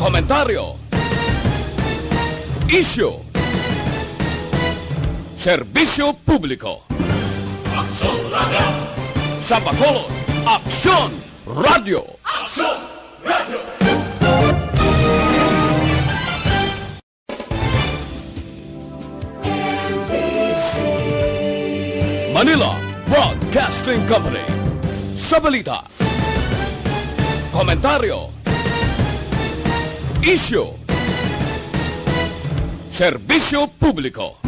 Komentaryo, isyu, serbisyo publiko. Aksyon Radio! Sa Bacolod, Aksyon Radio! Aksyon Radio! Manila Broadcasting Company. Sa balita, komentaryo, isyu, serbisyo publiko.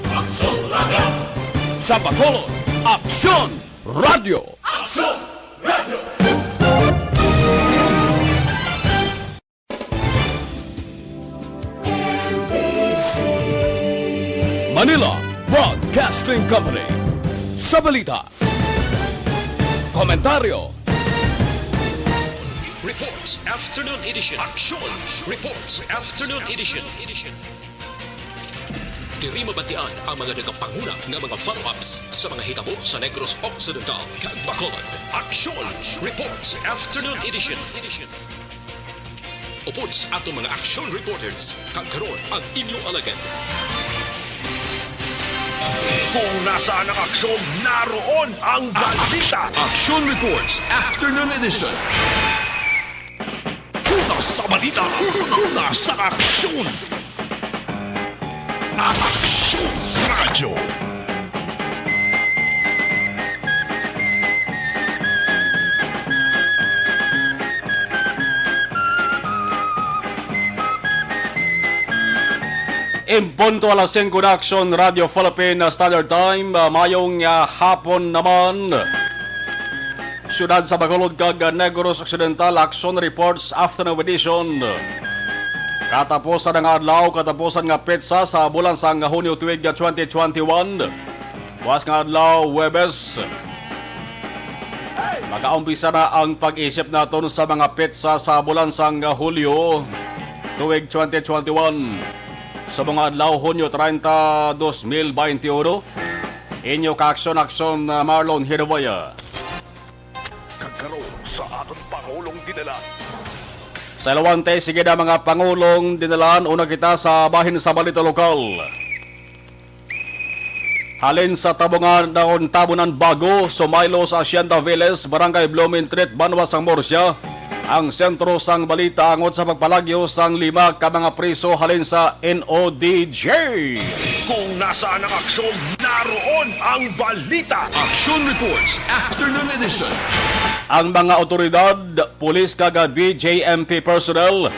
Aksyon Radio! Sa Bacolod, Aksyon Radio! Aksyon Radio! Manila Broadcasting Company. Sa balita, komentaryo, Reports Afternoon Edition. Action Reports Afternoon Edition. Diri mabatian ang mga nagapanguna nga mga follow-ups sa mga hitabo sa Negros Occidental kag Bacolod. Action Reports Afternoon Edition. Upod sa atong mga action reporters kag karon ang inyong alagad. Kung nasaan ang aksyon, naroon ang balita. Action Reports Afternoon Edition. Una sa balita, una sa aksyon. Aksyon Radio. Impunto alas 5 na Action Radio Philippine Standard Time. Mayong hapon naman. Siyudad sa Bacolod kag Negros Occidental Action Reports Afternoon Edition. Katapusan ng adlaw, katapusan nga petsa sa bulan sang Hunyo tuig 2021. Buwas nga adlaw, Huwebes. Magaumpisa na ang pag-isip naton sa mga petsa sa bulan sang Hulyo tuig 2021. Sa mga adlaw, Hunyo 30, 2021, inyo ka-aksyon Marlon Hirwaya. Kagkaroon sa aton Pangulong dinala. Sa Ilawante, sige na mga Pangulong dinalaan. Una kita sa bahin sa balita lokal. Halin sa Tabungan daon Tabunan Bago, Sumaylo sa Hacienda Villas, Barangay Blooming Street, Banwas ang Murcia. Ang sentro sang balita angot sa pagpalagyo sang 5 ka mga priso halin sa NODJ. Kung nasaan ang aksyon, naroon ang balita. Action Reports Afternoon Edition. Ang mga otoridad, pulis kag BJMP personnel,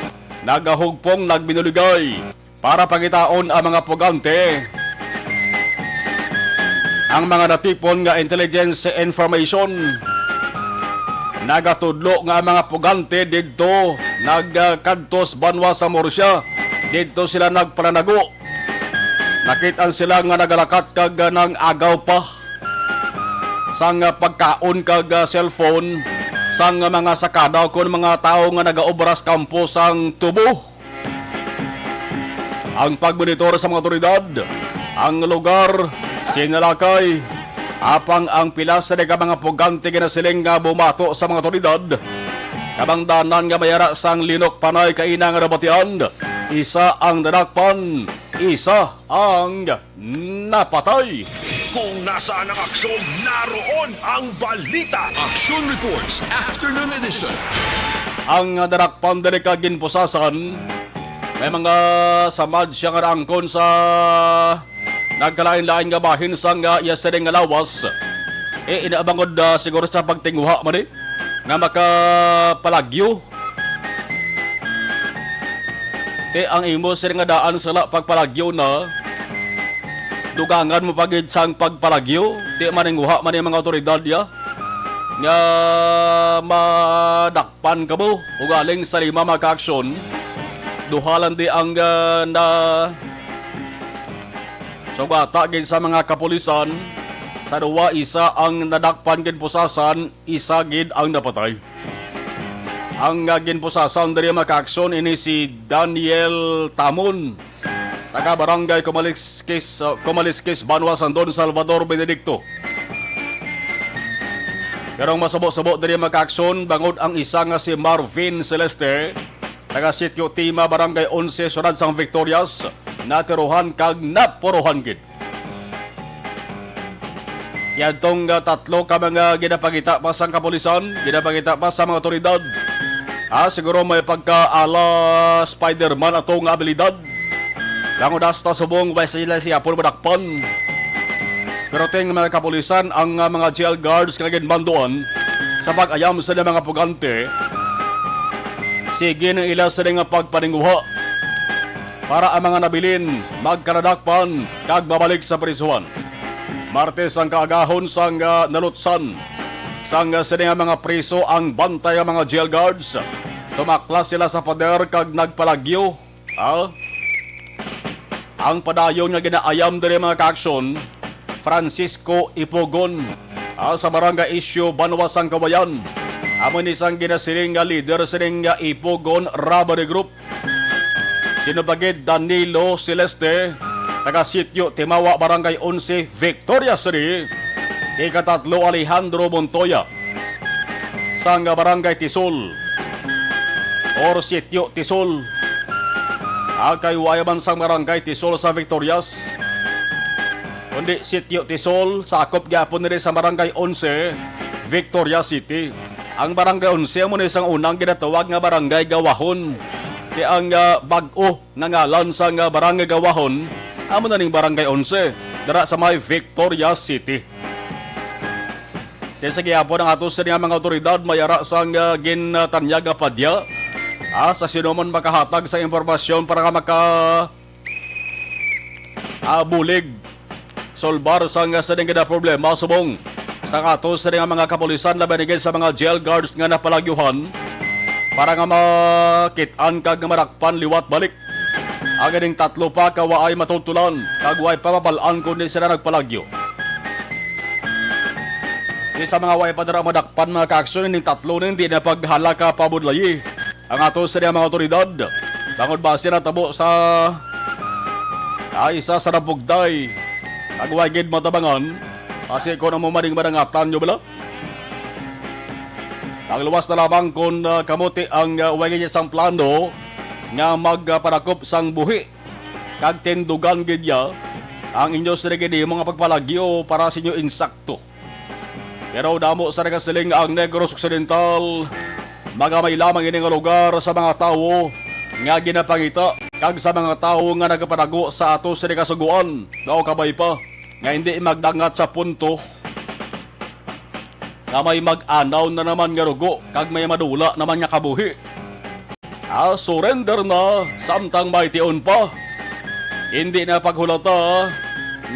nagahugpong nagbinuligay para pangitaon ang mga pugante. Ang mga natipon nga intelligence information, nagatudlo nga mga pugante didto nagkadtos Banwas sa Murcia. Didto sila nagpananago. Nakitaan sila nga nagalakat kag ng agaw pa sang pagkaon kag cellphone sang mga sakada kon mga tao nga nagaobras kampo sang tubo. Ang pagmonitor sa mga otoridad, ang lugar sinalakay. Apang ang pilas sa mga pugante ginasiling nga bumato sa mga otoridad. Kabangdanan nga mayara sang linok panay kaina nga nabatian. Isa ang nadakpan, isa ang napatay. Kung nasaan ang aksyon, naroon ang balita. Action Reports Afternoon Edition. Ang nadakpan diri ka ginpusasan, may mga samad siya nga angkon sa nagkalain-lain nga bahin sang yasading nga lawas. Inaabangod siguro sa pagtinguha man nga makapalagyo. Ang imo sir nga daan sila pagpalagyo na dugangan mo pagid sang pagpalagyo. Maninguha man yung mga otoridad ya nga madakpan ka mo ugaling sa 5 maka-aksyon. Duhalan di ang na so bata gid sa mga kapulisan. Sa 2, isa ang nadakpan gid pusasan, isa gid ang napatay. Ang ginpusasan diri maka-aksyon ini si Daniel Tamon, taga Barangay Comaliskis, Banwas, Don Salvador Benedicto. Pero masabo-sabo diri maka-aksyon bangod ang isa nga si Marvin Celeste, taga Sitio Tima, Barangay 11, Surad sang Victorias, natiruhan kag napuruhan gid. Yadtong tatlo ka mga ginapagita pa sa kapulisan, ginapagita pa sa mga otoridad. Siguro may pagka-ala Spider-Man atong abilidad. Lango dasta subong, ba sila siya po madakpan. Pero ting mga kapulisan, ang mga jail guards kanagin bandoan, sa pag-ayam sa mga pugante, sige ng ila sa nga pagpaninguha para ang mga nabilin magkaradakpan kag babalik sa prisuhan. Martes ang kaagahon sang nalutsan sang sila mga priso ang bantay ang mga jail guards. Tumaklas sila sa pader kag nagpalagyo. Ang padayon nga ginaayam diri mga kaaksyon, Francisco Ipogon sa Barangay Isyo, Banwas ang Kabayan. Amon isang ginasiling nga leader sining Ipogon Robbery Group. Sinubagid Danilo Celeste, taga Sitio Timawa, Barangay 11, Victoria City. Ikatatlo Alejandro Montoya, sang Barangay Tisol or Sitio Tisol. Kay wayaman sang Barangay Tisol sa Victorias. Kundi Sitio Tisol, sakop gyapon nila sa Barangay 11, Victoria City. Ang Barangay 11 mo na isang unang ginatawag nga Barangay Gawahon. Kaya ang bag-o nga ngalan sa Barangay Gawahon, amo na ning Barangay 11, dara sa may Victoria City. Kaya sa gihapon ang atos sa mga otoridad mayara sang ginatanyag nga padya. Sa sinuman makahatag sa impormasyon para ka bulig solbar sang sa nga problema subong sa atos sa mga kapulisan laban sa mga jail guards nga napalagyuhan para nga makitaan kag marakpan liwat balik. Aganing tatlo pa kawaay matultulan kag way papabalaan kundi sila nagpalagyo. Di sa mga way padara madakpan mga kaaksyon ning tatlo ning di na paghalaka pabudlayi ang atos sa mga otoridad. Bangod base na tabo sa isa sa nabugday kag way gid matabangan kasi ko na mo mading madangatan nyo bala. Ang luwas na lamang kung kamuti ang way gid sang plano nga magparakop sang buhi kag tendugan gid ya ang inyo sa gid mga pagpalagyo para sa inyo insakto. Pero damo sa nagasiling ang Negros Occidental, magamay lamang ini nga lugar sa mga tao nga ginapangita kag sa mga tao nga nagapanago sa ato sa kasuguan. Daw kabay pa nga hindi magdangat sa punto nga may mag-anaw na naman nga rugo kag may madula naman nga kabuhi. Surrender na samtang may tion pa. Hindi na paghulata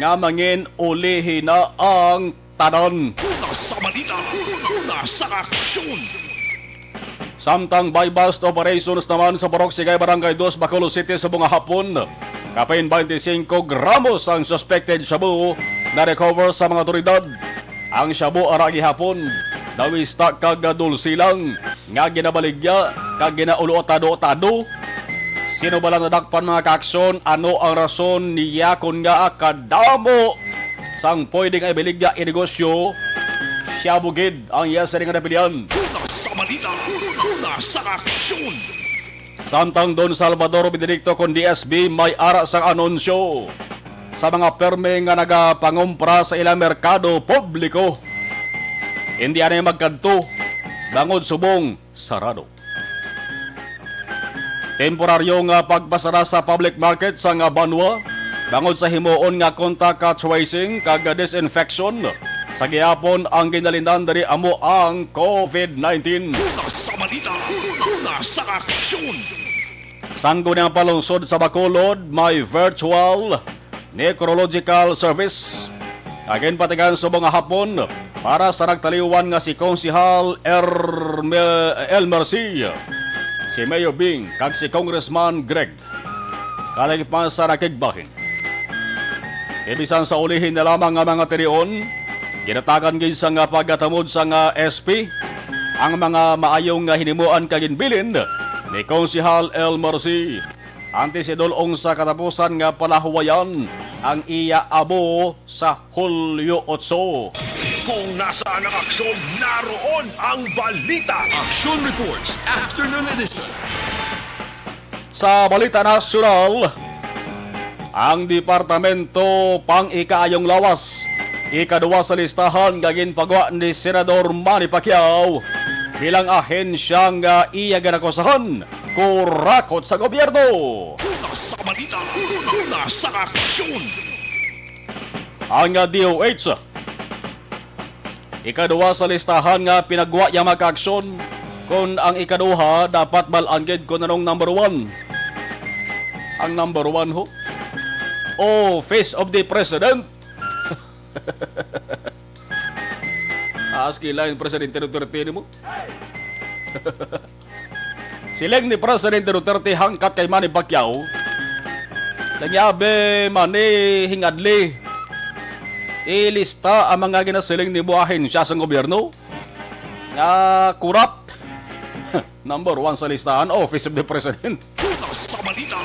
nga mangin ulihin na ang tanan. Una sa balita, una sa aksyon. Samtang buy-bust operations naman sa Borok Sigay, Barangay 2, Bacolod City sa bunga hapon. Kapain 25 gramos ang suspected shabu na recover sa mga otoridad. Ang shabu aragi hapon, nawista kag dulsilang nga ginabaligya kag ginaulo-tado-tado. Sino ba lang nadakpan mga kaaksyon? Ano ang rason niya kung nga akadamo sang pwedeng ay beligya inegosyo? Siya bugid ang yasa rin nga napilian. Una sa balita, una sa aksyon. Samtang Don Salvador Benedicto kon DSB may ara sang anunsyo sa mga perme nga nagapangumpra sa ilang merkado publiko. Hindi anay magkanto, bangod subong sarado. Temporaryo nga pagpasara sa public market sa nga banwa, bangod sa himuon nga contact tracing kag disinfection. Sa gihapon ang ginalinan dari amo ang COVID-19. Una sa balita, una sa aksyon. Sanggo ng palungsod sa Bacolod, may virtual necrological service. Agin patigan sa mga hapon para sa nagtaliwan nga si Konsihal Elmer C, si Mayor Bing, kag si Congressman Greg. Kalagipan sa nakigbahin. Ibisan sa ulihin na lamang nga mga tirion, ginatagan gid sa nga pagatamod sa nga SP ang mga maayong nga hinimuan kaginbilin ni Konsihal Elmer C. Antisidolong sa katapusan nga palahuwayan ang iya abo sa Hulyo 8. Kung nasaan ang aksyon, naroon ang balita. Action Reports Afternoon Edition. Sa balita nasyonal, ang Departamento Pang-Ikaayong Lawas, ikaduwa sa listahan gagin pagwa ni Senador Manny Pacquiao bilang ahensyang iya ganakusahan kurakot sa gobyerno. Una sa balita, una sa aksyon. Ang DOH, ikaduwa sa listahan nga pinagwa yung maka-aksyon kung ang ikaduha dapat balangkid ko na nung number 1. Ang number 1 ho? Office of the President. Askila yung Presidente Duterte ni mo. Siling ni Presidente Duterte hangkat kay Manny Pacquiao. Langyabe Manny hingadli. Ilista ang mga ginasiling ni buhahin siya sa gobyerno. Corrupt. Number 1 sa listahan, Office of the President. Una sa balita,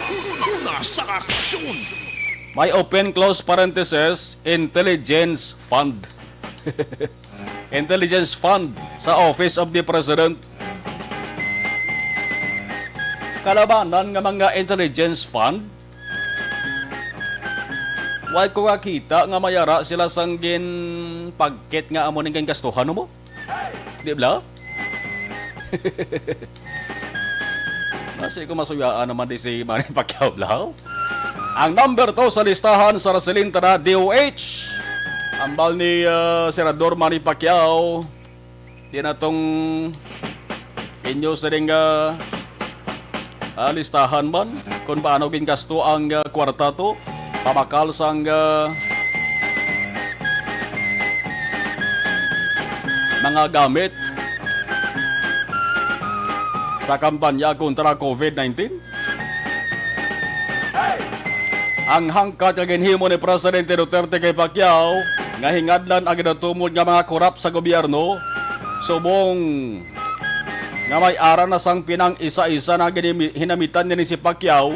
una sa aksyon. May open close parenthesis, Intelligence Fund. Intelligence Fund sa Office of the President. Kalabanan nga mga Intelligence Fund, why ko kakita nga mayara sila sanggin pagket nga amo ning gastuhan mo? Di ba? Nasi ko masuyaan naman di si Manny Pacquiao blau. Ang number 2 sa listahan sa Raselinta na DOH, ambal ni Senador Manny Pacquiao. Di na tong inyo sa ring listahan man kung paano gingasto ang kwarta to, pamakal sang mga gamit sa kampanya kontra COVID-19. Ang hangkat nga ginhimo ni Presidente Duterte kay Pacquiao nga hingadlan ang ginatumod nga mga korap sa gobyerno, subong nga may ara na sang pinang isa-isa na hinamitan ni si Pacquiao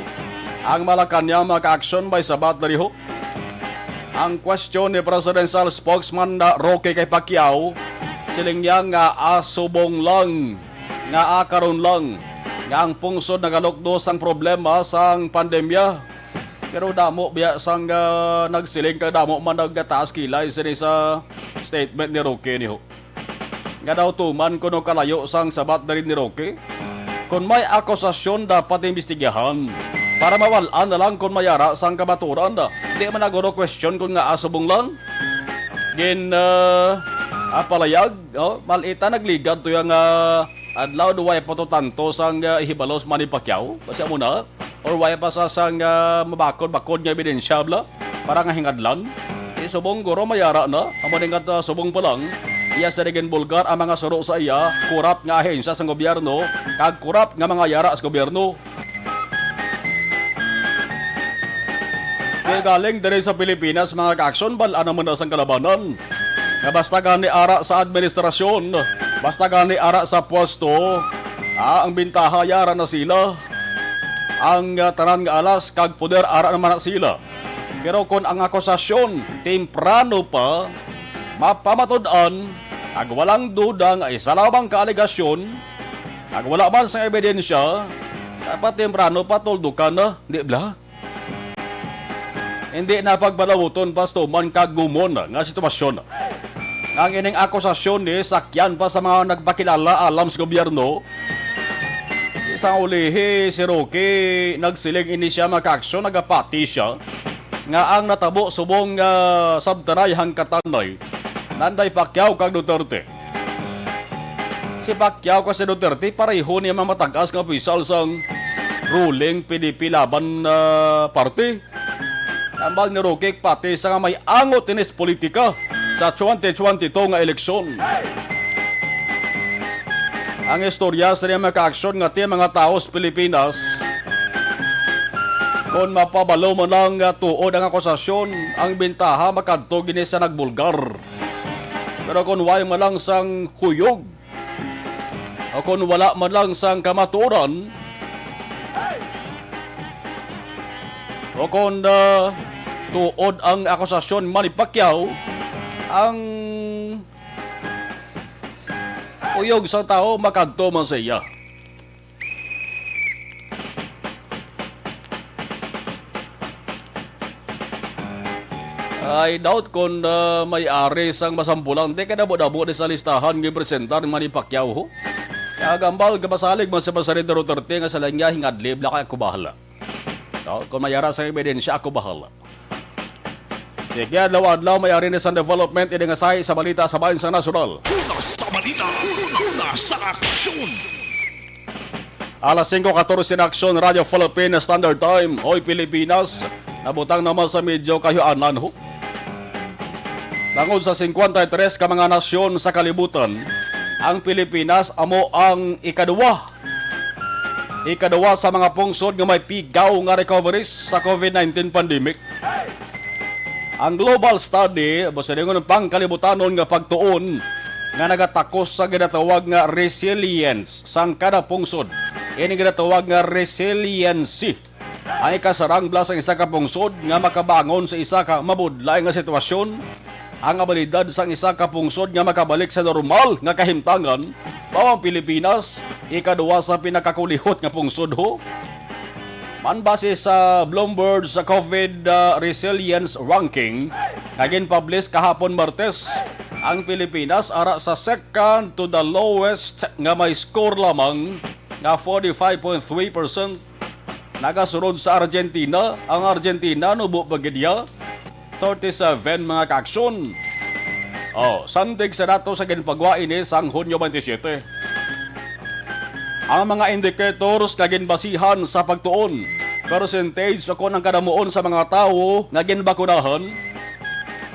ang Malacanang maka-aksyon by sabat na riho. Ang question ni Presidential Spokesman na Roque kay Pacquiao, siling niya nga asubong lang, nga akaron lang, nga ang pungsod nagalukdos ang problema sang pandemya. Pero damo biya sang nagsiling ka damo man nagtaas kilay sa statement ni Roque niho. Nga daw tuman kuno kalayo sang sabat na rin ni Roque. Kung may akusasyon dapat imbestigahan para mawalaan na lang kung mayara sang kabaturan da. Di man naguro question kung nga asubong lang. Gin apalayag, malita nagligad to yung adlaw duway pa to tanto sang ihibalos Manny Pacquiao. Kasi mo na. Or waya pa sa sang mabakod-bakod nga ebidensya bla para nga hingadlan. Subong guro mayara na. Amo ning subong pa lang. Iya sa regin bulgar ang mga suro sa iya, kurap nga ahensya sa gobyerno, kag kurap nga mga yara sa gobyerno. Kaya galing diri sa Pilipinas mga ka-aksyon, balaan naman na sang kalabanan. Nga basta gani ara sa administrasyon, basta gani ara sa pwesto, ang bintaha yara na sila. Ang tanan nga alas kag poder ara naman na sila. Pero kung ang akusasyon temprano pa mapamatud-an, ag walang duda nga isa lamang kaaligasyon, ag wala man sa ebidensya, dapat temprano patuldukan na, di ba? Hindi na pagbalawuton pa man kag gumon nga sitwasyon. Ang ining akusasyon ni sakyan pa sa mga nagpakilala alam sa gobyerno. Isang ulihi si Roque nagsiling ini siya maka-aksyon, nagapati siya nga ang natabo subong sabtaray hangkatanay nanday Pacquiao kag Duterte. Si Pacquiao kasi Duterte pareho niya mamatagas ng opisyal sang ruling PDP laban party. Ambal ni Roque pati sa may angot tinis politika sa 2022 nga eleksyon. Ang istorya sa niya maka-aksyon nga tiya mga tao sa Pilipinas, kung mapabalo mo lang tuod ang akusasyon, ang bintaha makadto gini sa nagbulgar. Pero kung wala man lang sang huyog, o kung wala man lang sang kamaturan, o kung tuod ang akusasyon Manny Pacquiao, ang uyog sa tao makadto man sa iya. I doubt kung may-ari sang masampulang. Di ka nabo-dabo di sa listahan ng presentar ng Manny Pacquiao ho. Kaya gambal, kapasalig man sa Basarin na Duterte nga sa lanya hingadlib na kaya ako bahala. No? Kung mayara sa ebidensya, ako bahala. Sige, adlaw-adlaw may-ari ni sa development iningasay sa balita sa bayan sa nasyonal. Una sa balita, una sa aksyon. Alas 5:14 na aksyon, Radio Philippine Standard Time. Hoy Pilipinas, nabutang naman sa medyo kahyuanan ho. Langod sa 53 ka mga nasyon sa kalibutan, ang Pilipinas amo ang ikaduwa sa mga pungsod nga may pigaw nga recoveries sa COVID-19 pandemic. Ang global study, basalingon ng pangkalibutanon nga pagtuon nga nagatakos sa ginatawag nga resilience sang kada pungsod. Ini ginatawag nga resiliency. Ang ikasarangla sa isa ka pungsod nga makabangon sa isa ka mabudlay nga sitwasyon. Ang abilidad sang isa ka pungsod nga makabalik sa normal nga kahimtangan. Bawang Pilipinas, ikaduwa sa pinakakulihot nga pungsod ho. Manbase sa Bloomberg sa COVID Resilience Ranking, naging publish kahapon Martes, ang Pilipinas ara sa second to the lowest nga may score lamang na 45.3%. Nagasunod sa Argentina, ang Argentina nubo bagidya 37 mga kaaksyon. Sandig sa dato sa ginpagwa ini sang Hunyo 27. Ang mga indicators naging basihan sa pagtuon. Percentage sa konang kadamuon sa mga tao naging bakunahan.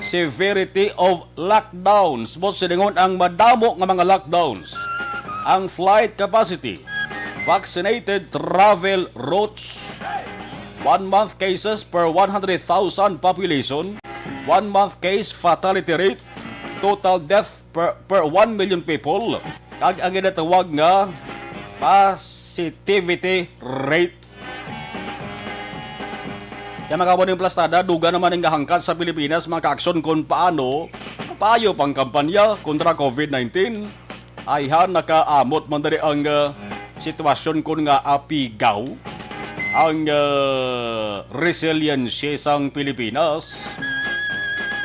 Severity of lockdowns. Bot siningon ang madamo nga mga lockdowns. Ang flight capacity. Vaccinated travel routes. 1 month cases per 100,000 population. 1 month case fatality rate. Total death per 1 million people. Kag ang ginatawag nga positivity rate. Yung mga kabuning plastada, duga naman ang gahangkat sa Pilipinas mga kaaksyon kung paano payo pang kampanya kontra COVID-19. Ayhan nakaamot man dari ang sitwasyon kung nga apigaw ang resiliency sang Pilipinas.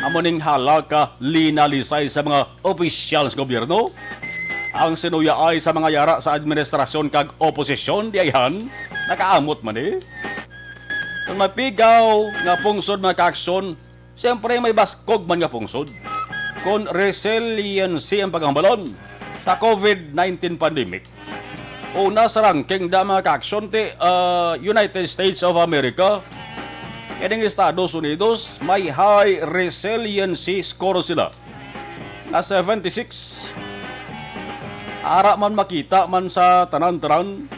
Amuning halaka linalisay sa mga opisyal sa gobyerno. Ang sinuyaay sa mga yara sa administrasyon kag oposisyon di ayhan nakaamot man eh. Kung mapigaw nga pungsod mga kaaksyon, siyempre may baskog man nga pungsod. Kung resiliency ang paghambalon sa COVID-19 pandemic. Una sa ranking da mga kaaksyon ti United States of America. Kaning Estados Unidos may high resiliency score sila na 76. Ara man makita man sa tanan-tanan.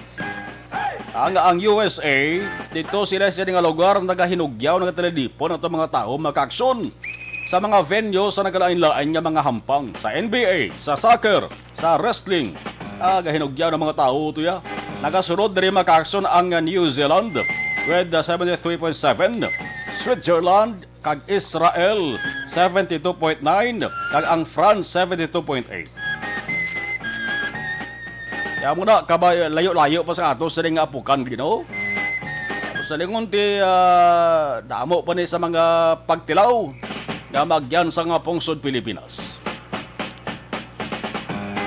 Ang USA, dito sila sa nga lugar nagahinugyaw, nagateledipon at mga tao makaaksyon sa mga venue sa nagalain-lain nga mga hampang. Sa NBA, sa soccer, sa wrestling. Gahinugyaw ng mga tao ito ya. Nagasunod na rin makaaksyon ang New Zealand with 73.7. Switzerland, kag Israel, 72.9. Kag ang France, 72.8. Kaya muna, layo-layo pa sa ato sa ring apukan, gino. Sa lingon ti damo pa ni sa mga pagtilaw na magyan sa nga pungsod Pilipinas.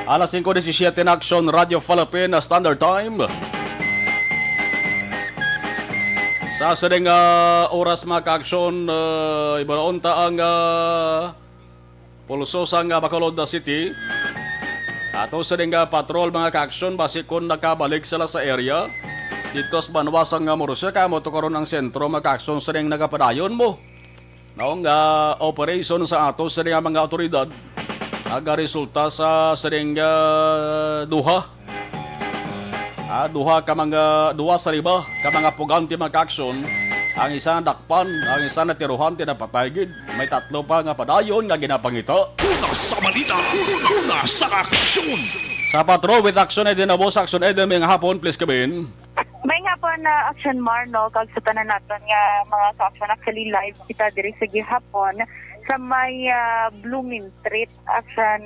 Alas 5:17 na aksyon, Radio Philippine Standard Time. Sa saring oras mga kaaksyon, ibaraon ta ang pulso sa Bacolod City. Ato sa nga patrol mga kaaksyon, basi kung nakabalik sila sa area, dito sa banwasang nga Morosya, kaya mo to karon ang sentro mga kaaksyon sa ring nagapadayon mo. Noong operation sa ato sa ring mga otoridad, resulta sa ring duha. Duha sa riba, ka mga puganti mga kaaksyon, ang isa dakpan, ang isa natiruhan, tinapatay. May tatlo pa nga padayon nga ginapangita. Una sa balita, una sa aksyon. Sa patrol with Action Eden na boss, Action Eden, may hapon, please kabin. May nga po na Action Mar, no, kag sa tanan natin nga mga sa Action, actually live kita diri sa gihapon sa may Blooming Street, Action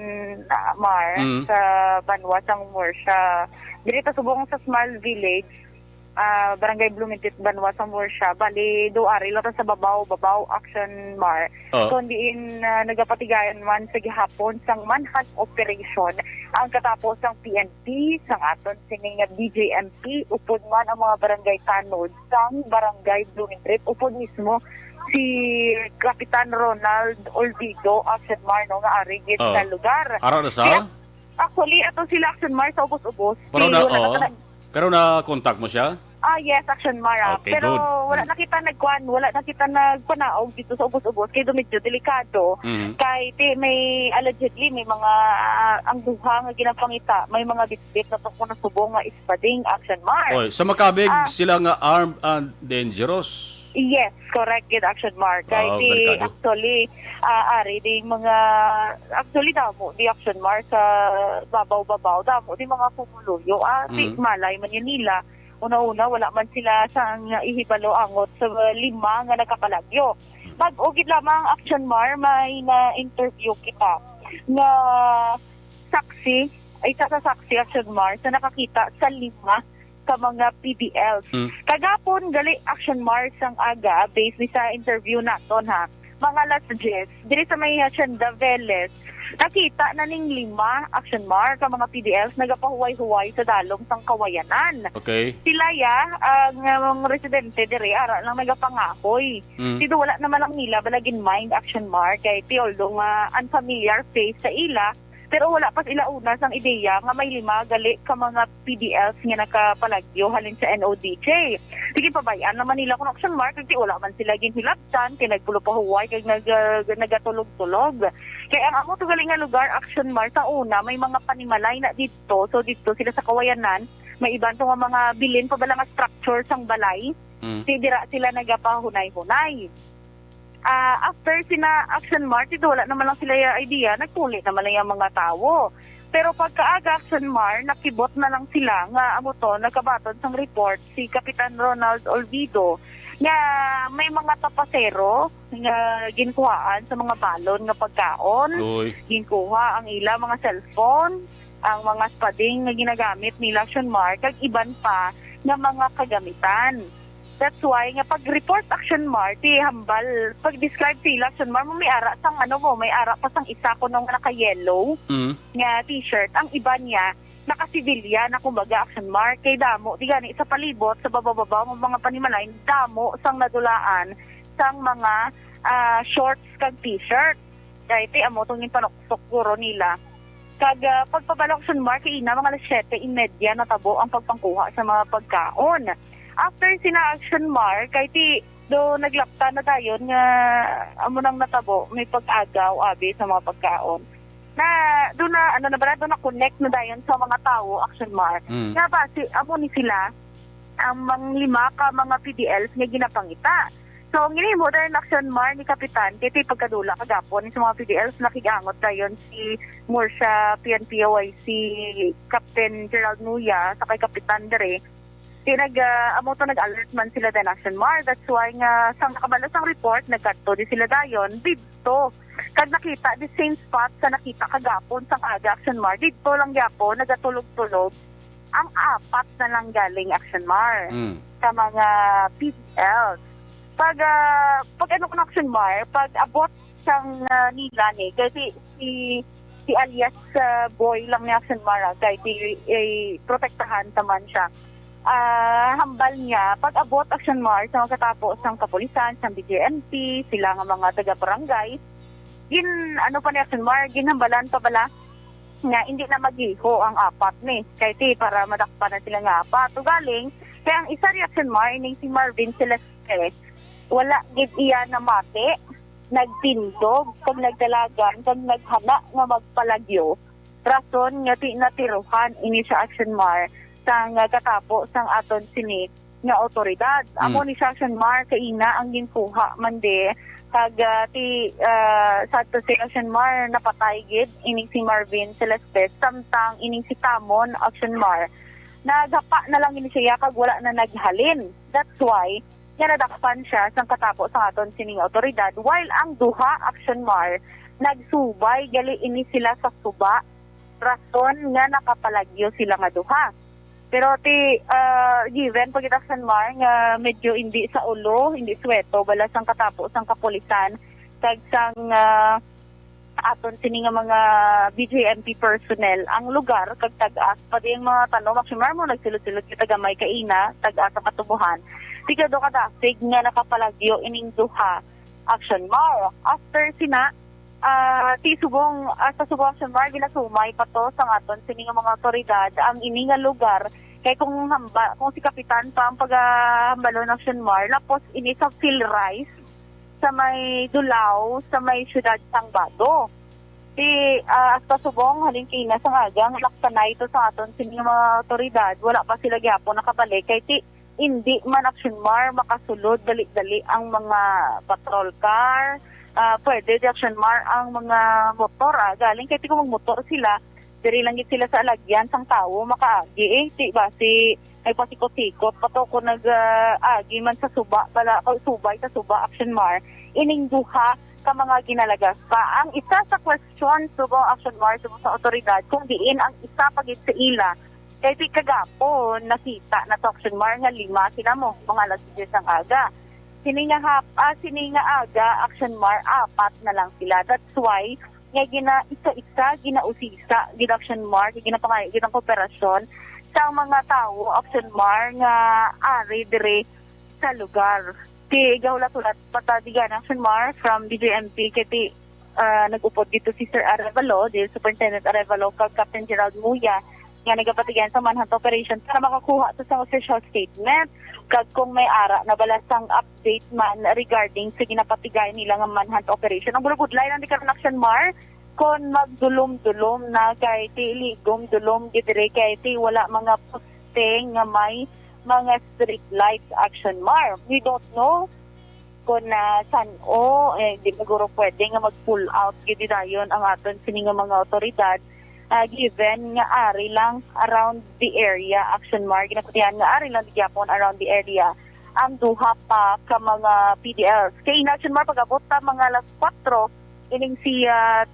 Mar, sa Banwasang Morsha. Diri ta subong sa Small Village. Barangay Blumentit, Banwa, somewhere siya. Bali, doari, lata sa babaw action mar. Kundiin nagapatigayan man sa gihapon sang manhunt operation ang katapos ng PNP sang aton sining DJMP upod man ang mga barangay tanod sang barangay Blumentit upod mismo si Kapitan Ronald Olvido action mar no nga ari gid sa lugar. Ara na sa? Actually, ato sila action mar sa ubos-ubos. Pero na-contact mo siya? Yes, action Mara. Okay, pero good. wala nakita nagpanaog dito sa ubos-ubos kay medyo delikado. Kay may allegedly may mga ang duha nga ginapangita, may mga bitbit na tungkol na subong nga ispading action Mar. Oy, sa makabig sila nga armed and dangerous. Yes, correct gid action Mark. Kay delikado. actually ari di mga actually damo di action Mark sa babaw-babaw damo di mga pumuluyo di Malay Manila. Una-una wala man sila sang ihibalo angot sa 5 nga nagkapalagyo. Pag-ugid lamang action Mar may na-interview kita nga saksi sa saksi action Mar sa nakakita sa 5 ka mga PDLs. Kagapon gali action Mars ang aga based sa interview naton ha. Mga last Jess, diri sa may Hacienda Veles, nakita na ning 5 action Mar ka mga PDLs nagapahuway-huway sa dalong sang Kawayanan. Okay. Sila ang residente diri ara lang nagapangakoy. Dito wala naman lang nila balagin mind action Mar kay although nga unfamiliar face sa ila. Pero wala pa sila una sang ideya nga may 5 gali ka mga PDLs nga nakapalagyo halin sa NODJ. Sige pabayaan naman nila kung action Mark kasi wala man sila ginhilabtan kay nagpulo pa huway kay nagatulog-tulog. Kaya ang amo to galing nga lugar action Mark sa una may mga panimalay na dito. So dito sila sa Kawayanan may iban to nga mga bilin pa bala nga structure sang balay. Dira sila nagapahunay-hunay. After sina action Mart, wala naman lang sila yung idea, nagtuli naman lang yung mga tao. Pero pagka-aga action Mart, nakibot na lang sila nga amo to, nagkabaton sang report si Kapitan Ronald Olvido nga may mga tapasero nga ginkuhaan sa mga balon nga pagkaon, ginkuha ang ila mga cellphone, ang mga spading nga ginagamit nila action Mart, kag iban pa nga mga kagamitan. That's why nga pag-report action Mar, hambal, pag-describe sila action Mar, may ara sang may ara pa sang isa ko nung naka-yellow nga t-shirt. Ang iba niya, naka-civilian na kumbaga action Mar, kay damo, di gani, sa palibot, sa babababaw, mga panimalay, damo sang nadulaan sang mga shorts kag t-shirt. Kaya amo itong yung panuksok puro nila. Kag pagpabalak action Mar, kay ina, mga 7:30 na tabo ang pagpangkuha sa mga pagkaon. After sina action Mar, kay do naglapta na dayon nga amo nang natabo may pag-agaw abi sa mga pagkaon. Na do na na connect na dayon sa mga tao action Mar. Nga ba amo ni sila ang mga 5 ka mga PDLs nga ginapangita. So ginimo dayon action Mar ni Kapitan kay pagkadula kagapon sa mga PDLs nakigangot dayon si Morsha PNPOIC Captain Gerald Nuya sa kay Kapitan dere. Nag-alert man sila din action Mar. That's why nga sang nakabalas ang report, nagkadto di sila dayon dito. Kag nakita the same spot sa nakita kagapon sang aga action Mar. Dito lang gyapon nagatulog-tulog ang 4 na lang galing action Mar sa mga PDLs. Pag action Mar, pag abot sang nila ni kasi si alias boy lang ni action Mar kay protektahan taman siya. Hambal niya, pag-abot action Mar sa mga katapos ng kapulisan, sa BJNP, sila nga mga taga-barangay, pa ni action Mar, ginhambalan pa bala nga hindi na magiho ang 4 ni. Kaya para madakpan na sila nga 4. Galing, kaya ang isa reaction Mar, ining si Marvin Celeste, wala gid iya na mate, nagtindog, pag nagdalagan, pag naghana nga magpalagyo, rason nga natiruhan ini sa action Mar, sang katapo sang aton sini nga otoridad. Amo ni action Mar kaina ang ginkuha man de kag sa ato si action Mar napatay gid ining si Marvin Celeste samtang ining si Tamon action Mar nagapa na lang ini siya kag wala na naghalin. That's why nga nadakpan siya sang katapo sang aton sining otoridad while ang duha action Mar nagsubay gali ini sila sa suba rason nga nakapalagyo sila nga duha. Pero given pag Action Mar nga medyo hindi sa ulo, hindi sweto, balas ang katapos ang kapulisan, kag sang aton sini nga mga BJMP personnel ang lugar kag tag-as pati ang mga tanong Action Mar mo nagsilod-silod kita gamay kaina tag-as sa katubuhan. Tiga do kadasig nga nakapalagyo ining duha Action Mar. After sina sa subong Action Mar ginasumay pa to sa aton sini nga mga otoridad ang ini nga lugar kay kung si kapitan pa ang paghambalo ng Action Mar lapos ini sa Phil Rice sa may Dulao sa may siyudad Sangbado. Hasta subong halingkina sa ngagang laksanay ito sa aton sini nga mga otoridad wala pa sila gyapon nakabalik kay hindi man Action Mar makasulod dali-dali ang mga patrol car. Pwede di Action Mar ang mga motor galing kay kung motor sila diri lang gid sila sa alagyan sang tawo makaagi ay pasikot-sikot pato ko agi man sa suba bala subay sa suba Action Mar ining duha ka mga ginalagas pa ang isa sa question subong Action Mar subong sa otoridad kung diin ang isa pagit sa ila kay kagapon nakita na to Action Mar nga 5 sila mo mga alas 10 ang aga. Sini nga aga Action Mar 4 na lang sila. That's why nga isa-isa ginausisa gid Action Mar ginang kooperasyon sa mga tao Action Mar nga ari dire sa lugar. Gawlat-ulat patadigan Action Mar from BJMP kay nag-upod dito si Sir Arevalo, the Superintendent Arevalo kag Captain Gerald Muya nga nagapatigan sa manhunt operation para makakuha sa official statement kag kung may ara na balasang update man regarding sa ginapatigay nila nga manhunt operation. Ang bulugudlay lang di karon Action Mar kon magdulom-dulom na kay ligom dulom gidire kay wala mga posting nga may mga street lights Action Mar. We don't know kung saan di siguro pwede nga mag-pull out gid dayon ang aton sini nga mga otoridad. Given nga ari lang around the area Action Mar ginapatihan nga ari lang gyapon around the area ang duha pa ka mga PDLs kay Action Mar pag-abot ta mga alas 4 ining si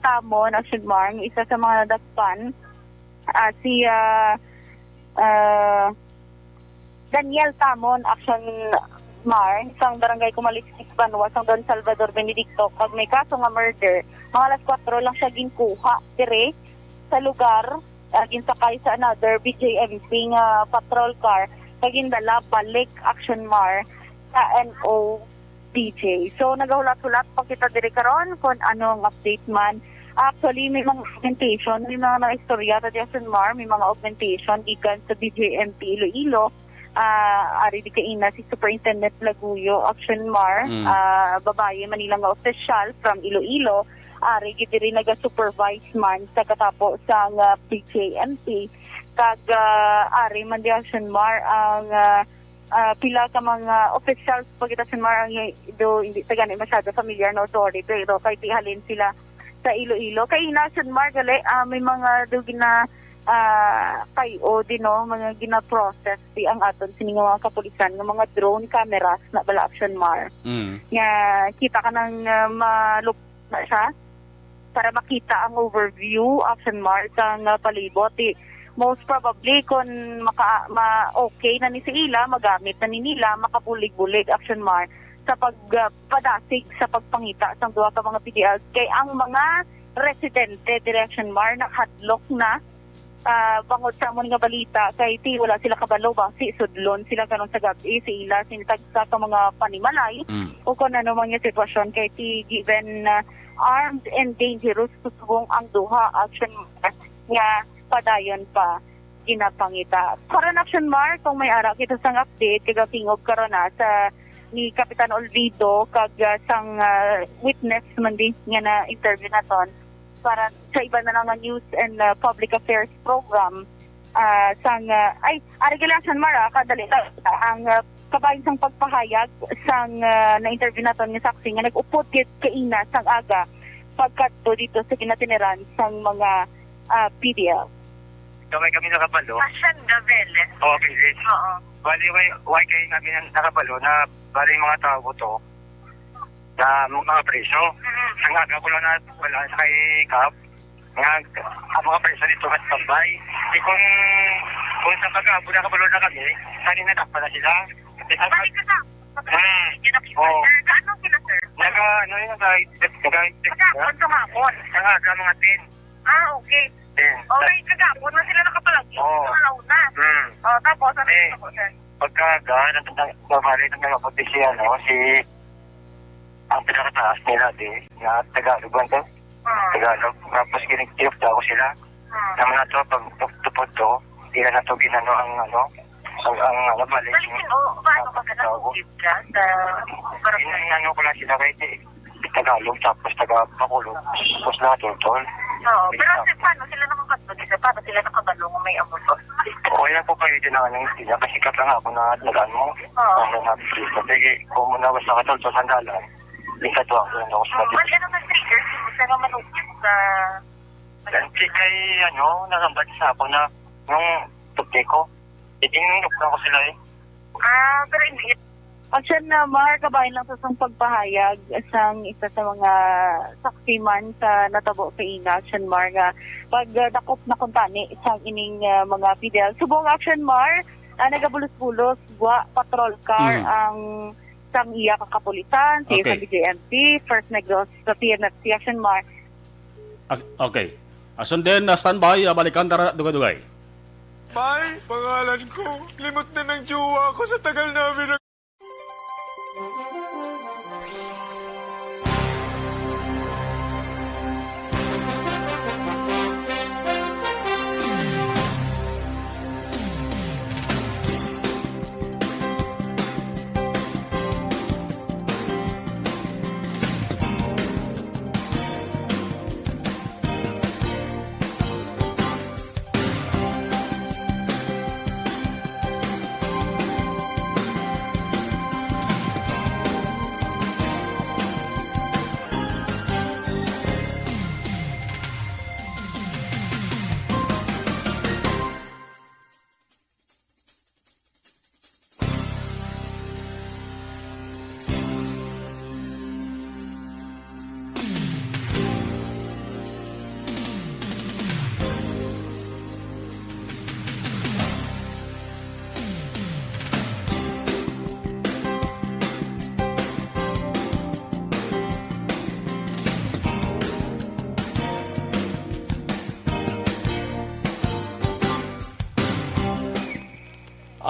Tamon Action Mar isa sa mga nadaspan si Daniel Tamon Action Mar sang barangay Kumaliksik Banwa sang Don Salvador Benedicto pag may kaso nga murder mga alas 4 lang siya ginkuha dire sa lugar, ginsakay sa another BJMP nga patrol car, kagindala balik Action Mar sa NO DJ. So nagahulat-hulat pa kita diri karon kung anong update man. Actually may mga augmentation, may mga naistorya sa Action Mar, may mga augmentation ikan sa BJMP Iloilo. Ari di kaina si Superintendent Laguyo Action Mar, babae Manila nga official from Iloilo. Ari gid diri naga-supervise man sa katapo sa PJMP kag ari man di Action Mar ang pila ka mga officials pag Action Mar ang hindi tagani masyado familiar na authority pero kay tihalin sila sa Iloilo kay Action Mar gali may mga gina kayo din mga gina-process ang aton sini nga mga kapulisan ng mga drone cameras na bala Action Mar nga kita ka nang malup na siya para makita ang overview Action Mar sang palibot. Most probably kung okay na ni sila, magamit na ni nila, makabulig-bulig Action Mar sa pagpadasig sa pagpangita sa duha ka mga PDLs. Kay ang mga residente Action Mar nakadlok na bangod sa amon nga balita kay wala sila kabalo basi sudlon sila karon sa gabi sila sinitagsa ka mga panimalay o kung ano mga sitwasyon kay given armed and dangerous tusubong ang duha Action Mar nga padayon pa ginapangita. Karon Action Mar kung may ara kita sang update kagatingog karon sa ni Kapitan Olvido kag sang witness man din nga na interview naton para sa iba na nga news and public affairs program sang Action Mar kadali ang kabayin sang pagpahayag sang na-interview naton nga saksi nga nag-upod kaina sang aga pagkadto dito sa kinatiniran sang mga PDL. Kamay kami nakabalo. Action Gavelle. Okay, yes. Oo. Bali, why kayo namin nakabalo na bali mga tao to na mga preso. Ang aga ko lang na wala sa kay Cap. ang mga preso dito at tambay. Kung sa pagkabula kabalo na kami, kanina takpa na sila. Balik ka na. Oo. Gaano sila, sir? Kagapon tumapon. Nangaga mga 10. Okay. 10. Okay, kagapon na sila nakapalagi. Oo. Nauna. Tapos, ano Eh, po, sir? Pagkaga, nabali ng mga puti si ang pinakataas nila na Tagalog ba ito? Tagalog. Tapos kinigtiyok ako sila. Naman na ito, pag tupod to, hindi na ito ginano ang mali. Paano ka ganun ka sa barangay? Inano ko lang sila kahit Tagalog, tapos Taga-Bakulog. Tapos lahat tol. Oo, pero paano sila nakakasod? Paano sila nakabalo kung may amuso? Okay lang po kayo din ang sila kasi katang ako na nagaan mo. Oo. Ano na, please. Kasi kung muna was nakatol sa sandalan, lingkad to ako lang ako sa Bali, ano nag-trigger? Sa naman sa... Kasi kay, nasambad sa ako na nung tugti ko, itinunok na ako sila Pero hindi. Action na, Mar, kabayan lang sa isang pagpahayag isang isa sa mga saksi man sa natabo sa ina, Action Mar, nga pag dakop na kuntani isang ining mga PDL. Subong Action Mar, nagabulos-bulos, patrol car ang sang iya kakapulitan, si Okay. BJMP, First Negros sa PNFC, Action Mar. Okay. Ason din na standby, balikan tara dugay-dugay. May, pangalan ko. Limot na ng jowa ko sa tagal namin.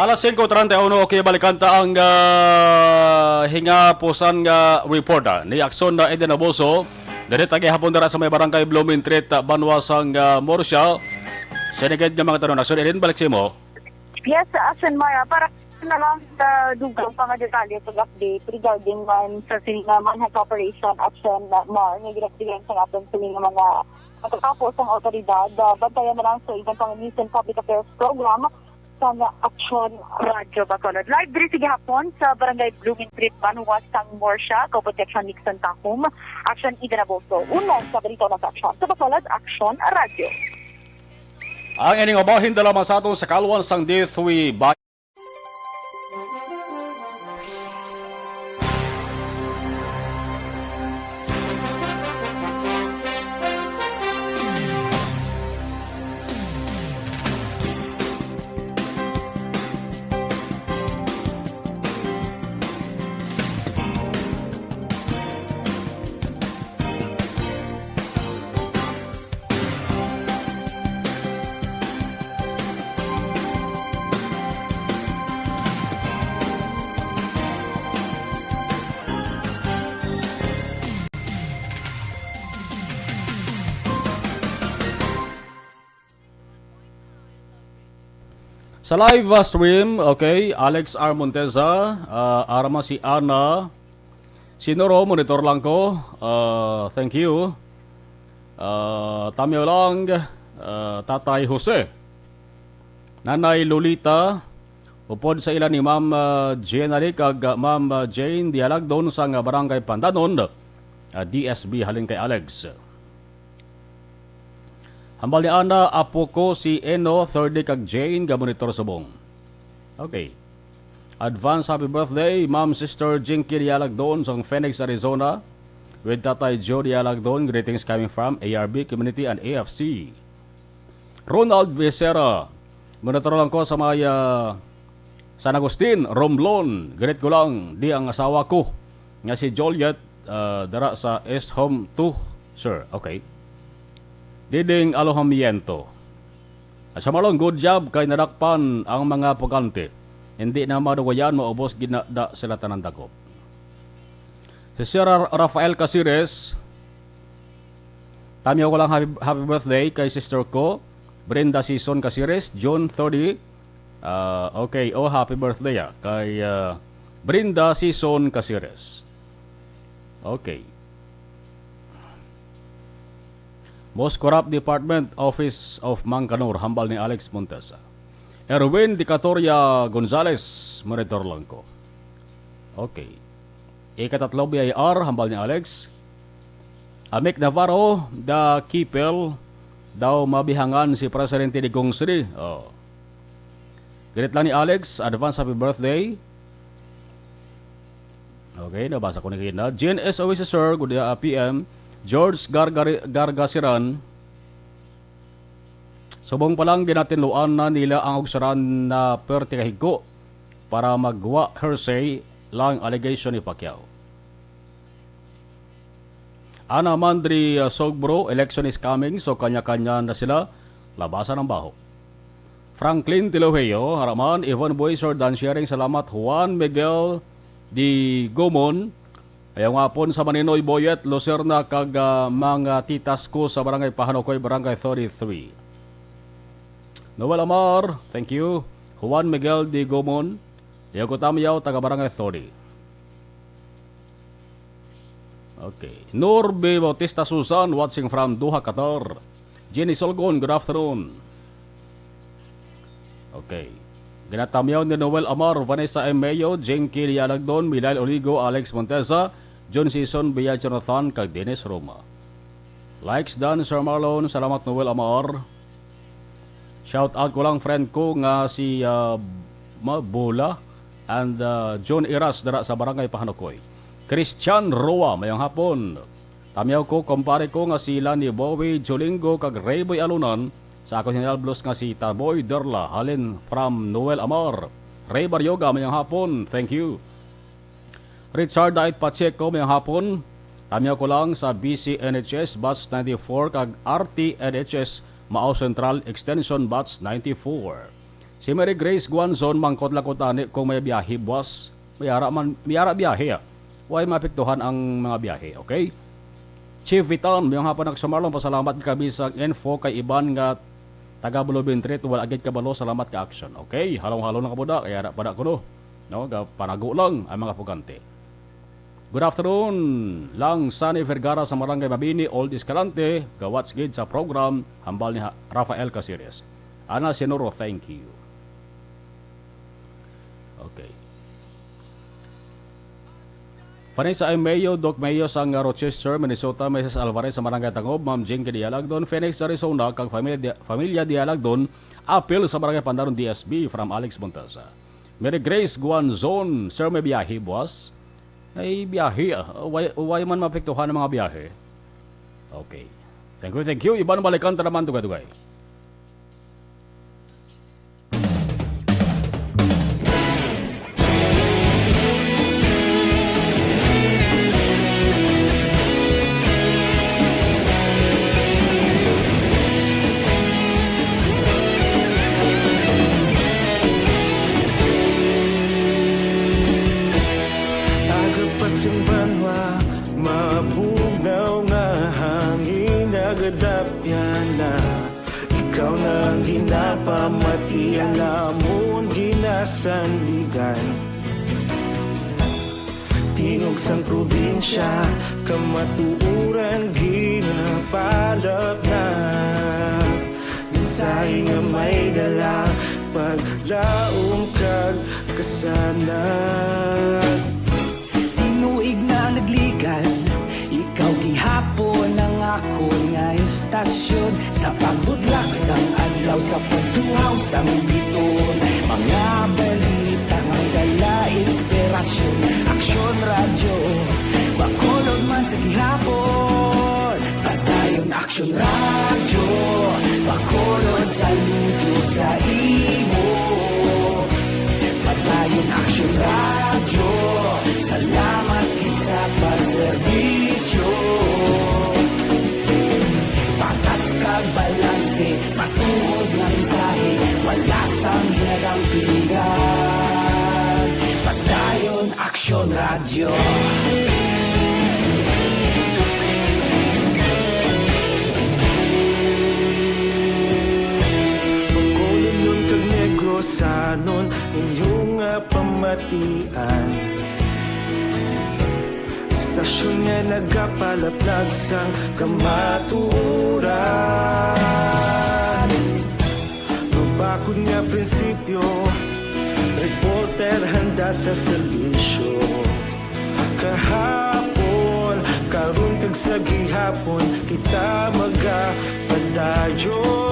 Alas 5:31, okay, balikan ta ang hinga pusan nga report ni Akson na Eden Abuso. Dili tagi hapon dara sa may barangay Blooming Street, Banwasang Morsia. Sinigad nga mga tanong. Akson Eden, balik sa mo. Yes, Action Mara, para na lang sa dugang pang detalye pag-update regarding man sa manhunt operation Action Mar, nga ginagdigan sa atin sa mga pagkakapos ng otoridad. Bantayan na lang sa ibang pang-News Public Affairs Program sa Action Radio Bacolod. Live diri sige hapon sa Barangay Blooming Street, Banwasang Morsia, Protection Nixon Takum, Action Eden Abuso. Unang sa balita ng Action sa Bacolod, Action Radio. Ang ining obahin dala man sa aton sa kalwan sang D3 by sa live stream, okay, Alex R. Monteza, arama si Ana, Sinoro, monitor lang ko, thank you. Tamyo lang, Tatay Jose, Nanay Lolita, upod sa ilan ni Ma'am Jane Ali kag Ma'am Jane Dialagdon sa Barangay Pandanon, DSB halin kay Alex. Hambal ni Ana, apo ko si Eno, 30 kag Jane, gamonitor subong. Okay. Advance happy birthday, Ma'am Sister Jinky Dialagdon sa Phoenix, Arizona. with Tatay Joe Dialagdon. Greetings coming from ARB Community and AFC. Ronald Becerra. Monitor lang ko sa mga San Agustin, Romblon. Greet ko lang di ang asawa ko nga si Joliet dara sa East Home 2, sir. Okay. Diding alohamiento. Sa malong good job kay nadakpan ang mga pagante. Hindi na maduwayan maubos ginada sila tanan dakop. Si Sir Rafael Casires, tamiyo ko lang happy birthday kay sister ko, Brenda Season Casires, June 30. Okay, happy birthday kay Brenda Season Casires. Okay. Most Corrupt Department, Office of Mangkanur, hambal ni Alex Montesa. Erwin Dicatoria Gonzales, monitor lang ko. Okay. Ikatatlo BIR, hambal ni Alex. Amik Navarro, the Kipel, daw mabihangan si Presidente Digong Sri. Greet lang ni Alex, advance happy birthday. Okay, nabasa ko na kayo na. GNS Oasis Sir, good PM. George Gargasiran. Subong pa lang ginatinluan na nila ang ugsaran na perte kahigo para magwa hearsay lang allegation ni Pacquiao. Ana Mandri Sogbro, election is coming, so kanya-kanya na sila labasan ng baho. Franklin Tiloheo, haraman, Yvonne Boyser, Dan Sharing, salamat. Juan Miguel Di Gomon, ayaw nga pon sa Maninoy Boyet, Lucerna, kag mga titas ko sa Barangay Pahanokoy, Barangay 33. Noel Amar, thank you. Juan Miguel Di Gomon, ayaw ko tamiyaw, taga Barangay 30. Okay. Nur B. Bautista Susan, watching from Doha, Qatar. Jenny Solgon, good afternoon. Okay. Ginatamyaw ni Noel Amar, Vanessa M. Mayo, Jenky Lialagdon, Milal Oligo, Alex Montesa, John Season, Bia Jonathan, kag Dennis Roma. Likes done, Sir Marlon. Salamat Noel Amar. Shout out ko lang friend ko nga si Mabola and John Iras dara sa Barangay Pahanokoy. Christian Roa, mayang hapon. Tamyaw ko, kumpare ko nga sila ni Bowie Jolingo kag Rayboy Alunan sa ako General Blues nga si Taboy Derla, halin from Noel Amar. Ray Baryoga, mayang hapon. Thank you. Richard Dait Pacheco, mayang hapon. Tamyaw ko lang sa BC-NHS Batch 94 kag RT-NHS Mao Central Extension Batch 94. Si Mary Grace Guanzon, mangkot lakotani kung may biyahe, boss. Mayara biyahe Huwag mapiktuhan ang mga biyahe, okay? Chief Vitan, mayong hapon nagsumarlong, pasalamat kami sa info kay Iban nga taga Bulubintrit, wala agad kabalo, salamat ka action, okay? Halong-halong na kabuda, kaya pada ko no? Panago lang ang mga pugante. Good afternoon lang, Sunny Vergara sa Barangay Mabini, Old Escalante, gawats gid sa program, hambal ni Rafael Casires. Ana Senoro, thank you. Okay. Vanessa M. Mayo, Doc Mayo sang Rochester, Minnesota, Mrs. Alvarez sa Barangay Tangob, Ma'am Jinky Dialagdon, Phoenix, Arizona, kag Familia Dialagdon, apil sa Barangay Pandaron DSB from Alex Montesa. Mary Grace Guanzon, Sir, may biyahe, boss? Ay, biyahe Why man mapiktuhan ng mga biyahe? Okay. Thank you. Iban balikan ta naman dugay-dugay. Ikaw nang ginapamati, alamon ginasandigan. Tingog sang probinsya, kamatuuran ginapalap na. Minsay nga may dala, paglaom kag kasanan. Tinuig na nagligan, ikaw gihapon ang ako nga estasyon. Sa pagbudlak sang adlaw, sa pagtuhaw sang biton, mga balita nga dala inspirasyon. Aksyon radyo, bakolod man sa gihapon. Action Radio, Bacolod saludo sa imo. Padayon Action Radio, salamat isa pa serbisyo. Patas kag balanse, matuod nga mensahe, wala sang ginadang pilihan. Padayon Action Radio. Sanon inyong pamatian, stasyon nga nagapalaplag sang kamaturan. Mabakod nga prinsipyo, reporter handa sa serbisyo. Kahapon, karun kag sa gihapon, kita magapadayon.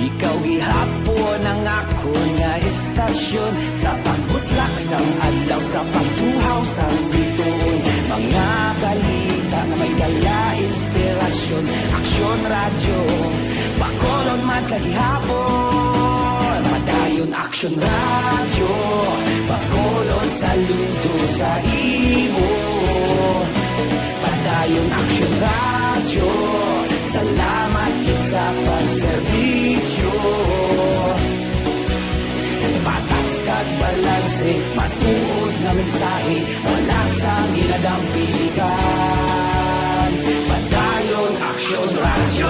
Ikaw gihapon ang ako nga istasyon, sa pagbutlak sang adlaw, sa pagtuhaw sang bituon. Mga balita na may dala inspirasyon. Action Radio, Bacolod man sa gihapon. Padayon Action Radio, Bacolod saludo sa imo. Padayon Action Radio, salamat sa pagserbisyo. Patas kag balanse, matuod na mensahe, wala sang ginadang pilihan. Padayon Action Radio.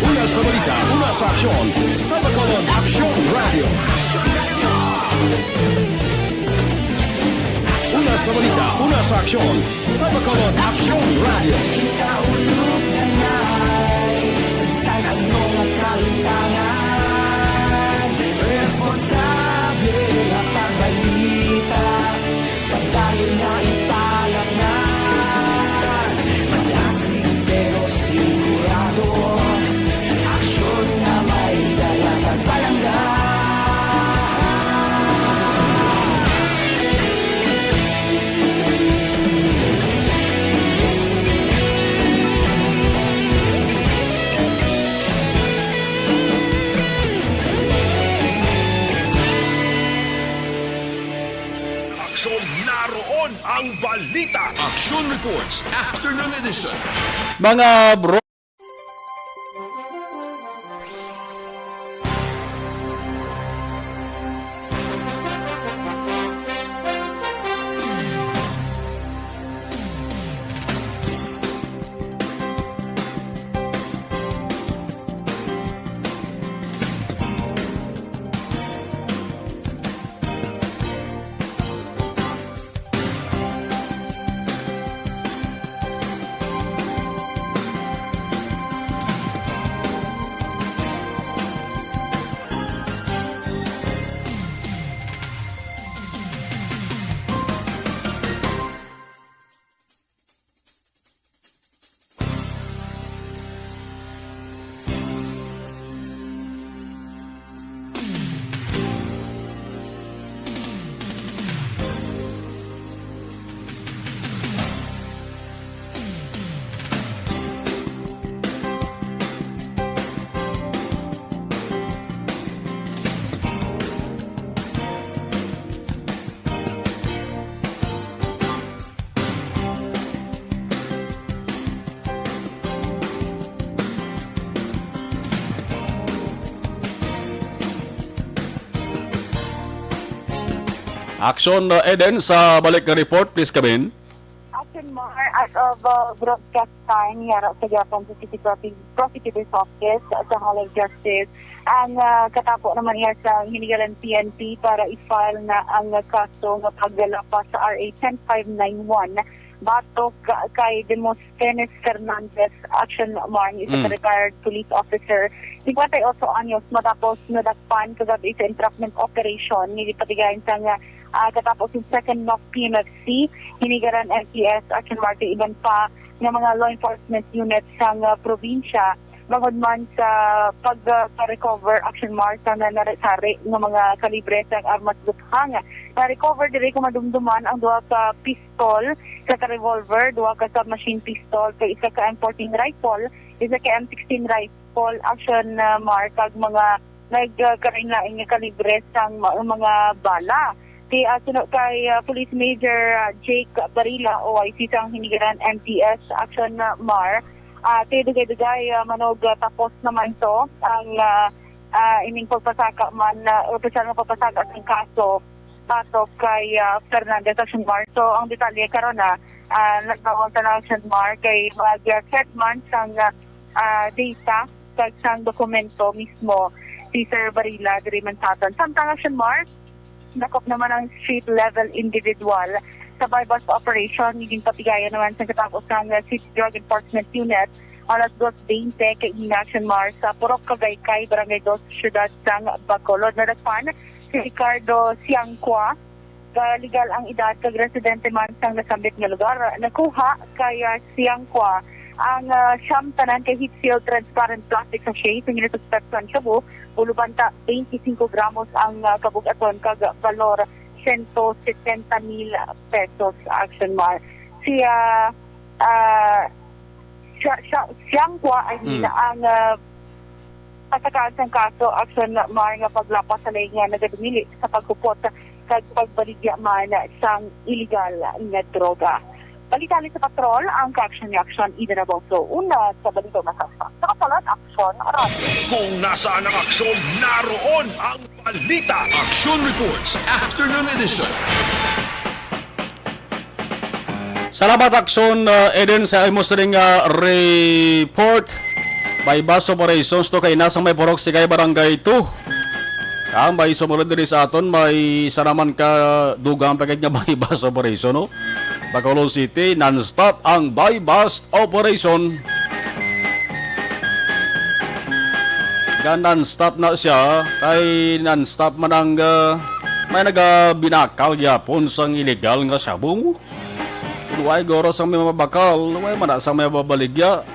Una sa balita, una sa aksyon, sa Bacolod Action Radio. Una sa balita, una sa aksyon, sa Bacolod Action Radio. Kita ulog na na'y sansan ang mga kahintangan. Responsable na pagbalita, pagdayon na ipalat na. Malasig pero sigurado, aksyon na may dala pagpalanggan. Naroon ang balita. Action Reports Afternoon Edition. Mga bro, Action Eden sa balik na report, please come in. Action Mar, as of broadcast time, yara sa Japan sa City Prosecutor's Office sa Hall of Justice. Ang katapo naman niya sa hinigalan PNP para i-file na ang kaso ng paggalapas sa RA 10591 batok kay Demosthenes Fernandez. Action Mar, isang retired police officer. 58 anyos matapos nadakpan kagabi sa entrapment operation. Nilipatigayin sa katapos yung second knock PMFC, hinigaran LTS, Action Mar, iban pa ng mga law enforcement units sa probinsya. bangod man sa pag-recover action mark sa narisari ng mga kalibre sa armas duthang. Na-recover diri kung madumduman ang duha ka pistol, isa ka revolver, duha ka submachine pistol, kay isa ka M14 rifle, isa ka M16 rifle, action mark, kag mga nagkarinlaing nga kalibre sa mga bala. Sunod kay Police Major Jake Barila, OIC sang hinigaran MTS action mar. Dugay-dugay manog tapos naman to ang ining pagpasaka man opisyal na pagpasaka ng kaso patok kay Fernandez Action Mar. So ang detalye karon na nagbawal sa Action Mar kay mag-check man sang data kag sang dokumento mismo si Sir Barila diri man sa aton. Samtang Action Mar nakop naman ang street level individual sa bypass operation, naging patigayan naman sa katapos ng City Drug Enforcement Unit alas 2:20 kay Action Mar sa Purok Cagaykay, Barangay 2, Siyudad sang Bacolod. Nadagpan si Ricardo Siangqua, legal ang edad kag residente man sang nasambit nga lugar. Nakuha kay Siangqua ang siyam tanan kay heat seal transparent plastic sachet sa ginasuspectan shabu, ulubanta 25 gramos ang kabugaton kag valor 170,000 pesos action mar. Siangqua ay ang patakaan ng kaso action mar nga paglapas sa lay nga nagadumili sa pagkupot kag pagbaligya man sang illegal nga droga. Balitali sa patrol ang Action Ida Naboso. Una sa balito masasa. Sa kapalan, Action Radio. Kung nasaan ang aksyon, naroon ang balita. Action Reports Afternoon Edition. Salamat Action Eden sa imong ring report. Bypass operations to kay nasa may porok si kay barangay 2. Ang may sumunod diri sa aton may saraman ka dugang pagkat nga bypass operation no. Bacolod City, non-stop ang bypass operation. Non-stop na siya, kay non-stop man ang may nagabinakal yapon sang illegal nga sabong. Luway goro sang may mabakal, luway man sang may babaligya.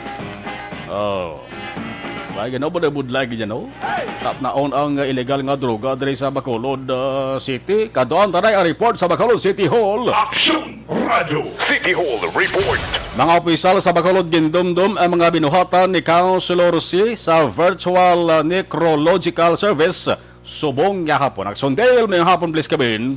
Why gano ba budlay gid no? Tap na on ang illegal nga droga diri sa Bacolod City. Kaduan tanay ang report sa Bacolod City Hall. Action Radio City Hall Report. Mga opisyal sa Bacolod gindumdum ang mga binuhatan ni Councilor C sa virtual necrological service subong nga hapon. Aksondale may hapon please kabin.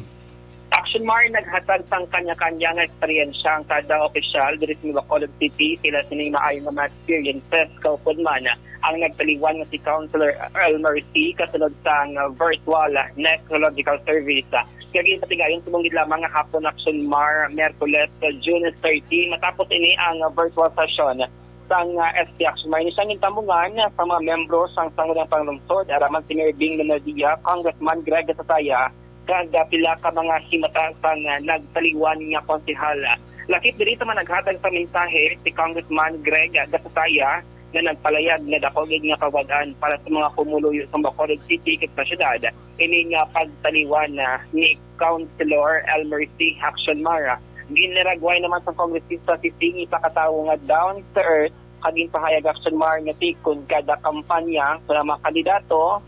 Action Mar naghatag sang kanya-kanya nga eksperyensya ang kada opisyal diri sa Bacolod City. Sila sining maayo nga experiences kaupod man ang nagpaliwan nga si Councilor Elmer C kasunod sang virtual necrological service. Kaya patigayon sumungid lamang nga hapon Action Mar Miyerkules June 30 matapos ini ang virtual session sang SP Action Mar. Nisang intamungan sa mga membro sang sangguniang panglungsod araman si Mayor Bing Leonardia, Congressman Greg Gasataya, kag pila ka mga himata sang nagpaliwan nga konsehal. Lakip diri man naghatag sa mensahe si Congressman Greg Gasataya na nagpalayag na dako nga kawadaan para sa mga pumuluyo sa Bacolod City ket sa syudad. Ini nga pagtaliwan ni Councilor Elmer C. Action Mara. Giniragway naman sa kongresista si Tingi sa katawo nga down to earth kaging pahayag Action Mar nga tikon kada kampanya sa mga kandidato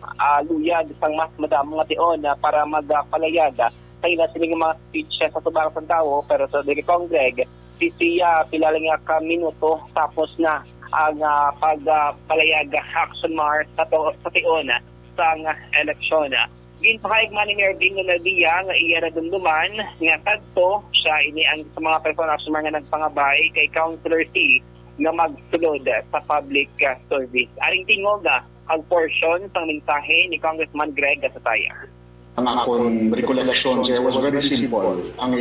luyag sang mas madamo nga tion para magpalayag sa ila sining mga speech sa tubang sa tao pero sa diri Congreg siya pila lang ka minuto tapos na ang pagpalayag Action Mar sa tion sang eleksyon. Ginpahayag man ni Mayor Bing Leonardia nga iya na dumduman nga kadto siya ini ang sa mga persona Action Mar nga nagpangabay kay Councilor C nga magsulod sa public service. Aring tingog ang portion sang mensahe ni Congressman Greg Gasataya. Ang akong recollection there was very simple. Ang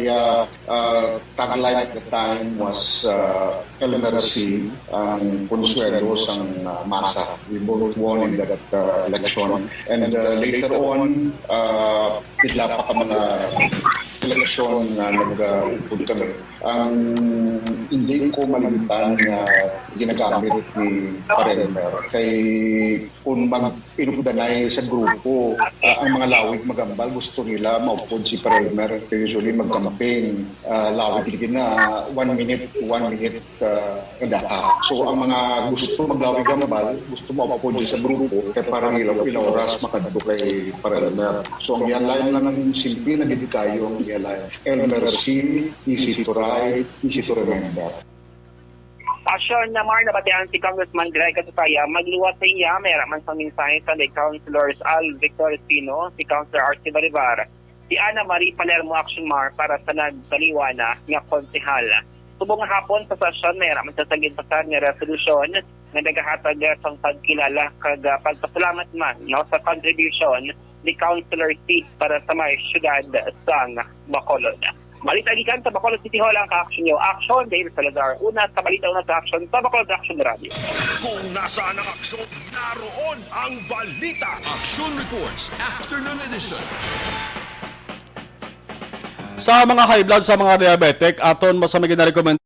tagline at the time was LMRC, ang konsuelo sang masa. We both won in that election. And later on, bigla pa ka mga refleksyon na nag-upod kami, ang hindi ko malimutan na ginagamit ni Parelmer. Kay kung mag-inugdanay sa grupo, ang mga lawig magambal, gusto nila maupod si Parelmer. Usually mag-campaign, lawig na 1 minute daha. So ang mga gusto maglawig gambal, gusto maupod sa grupo, kaya parang ilang oras makadto kay Parelmer. So ang yan lang ng simple na kayo ang yan. Elmer C, easy to write, easy to remember. Asyon na Mar, nabatihan si Congressman Greg Katataya, magluwas sa iya, mayroon sa mensahe sa Lake Councilors Al Victor Espino, si Councilor Archie Baribar, si Ana Marie Palermo Action Mar para sa nagtaliwana nga konsehal. Subong hapon sa sesyon, mayroon sa sagid-pasar nga resolusyon na nagahatag sa pagkilala kag pagpasalamat man sa contribution ni Councilor C para sa may syudad sang Bacolod. Balita gikan sa Bacolod City Hall ang ka-action nyo. Action, Dale Salazar. Una sa balita, una sa action sa Bacolod Action Radio. Kung nasaan ang aksyon, naroon ang balita. Action Reports Afternoon Edition. Sa mga high blood, sa mga diabetic, aton masamigin na recommend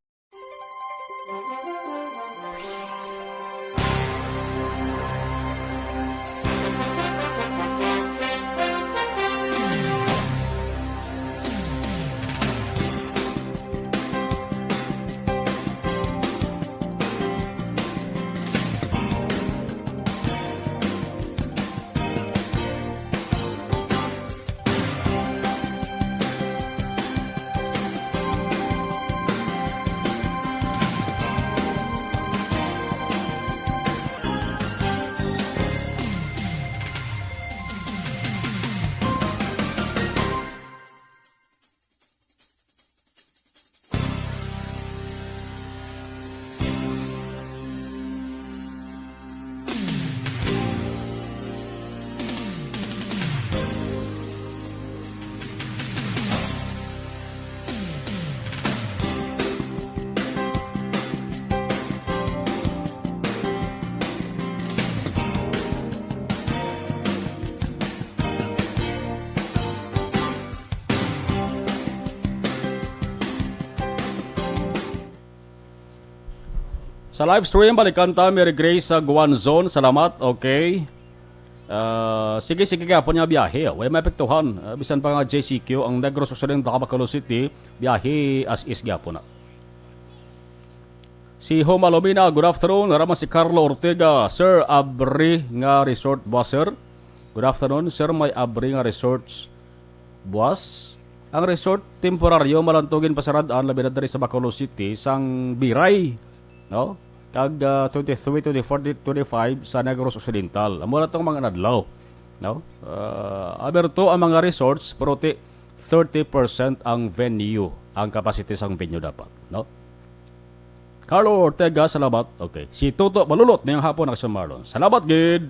sa live stream, balikan ta, Mary Grace sa Guanzon. Salamat, okay. Sige ka po niya biyahe. Way maepektuhan. Bisan pa nga JCQ, ang Negros Occidental, Bacolod City, biyahe as is po na. Si Homa Lomina, good afternoon. Naraman si Carlo Ortega, Sir Abri nga resort busser. Good afternoon, Sir, may Abri nga resorts bus. Ang resort temporaryo malantugin pasaradaan labi na diri sa Bacolod City sang Biray. No? Kag 23, 24, 25 sa Negros Occidental. Amo na tong mga nadlaw. No? Aberto ang mga resorts pero 30% ang venue, ang capacity sang venue dapat. No? Carlo Ortega, salamat. Okay. Si Toto Malulot ngayong hapon sa Marlon. Salamat, gid.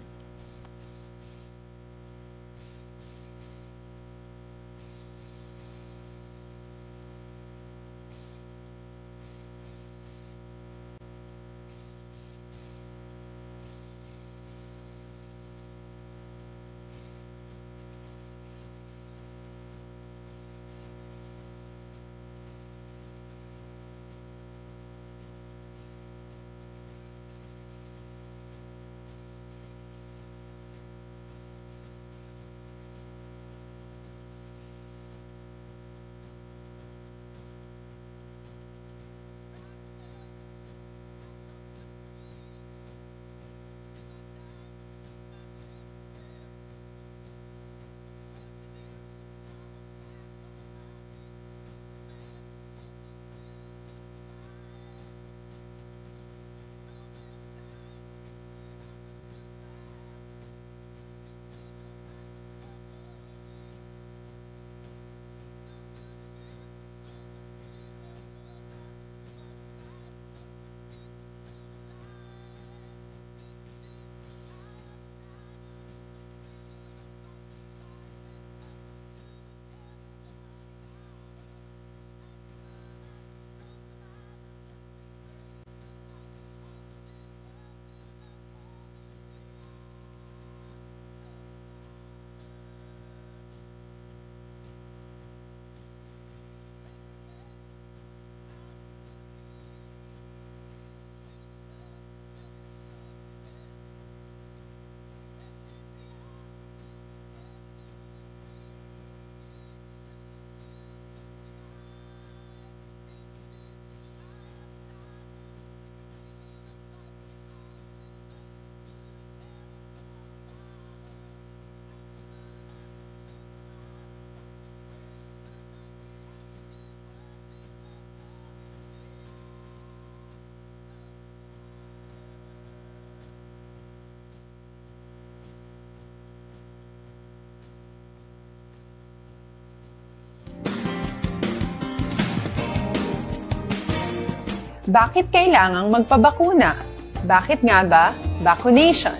Bakit kailangang magpabakuna? Bakit nga ba vaccination?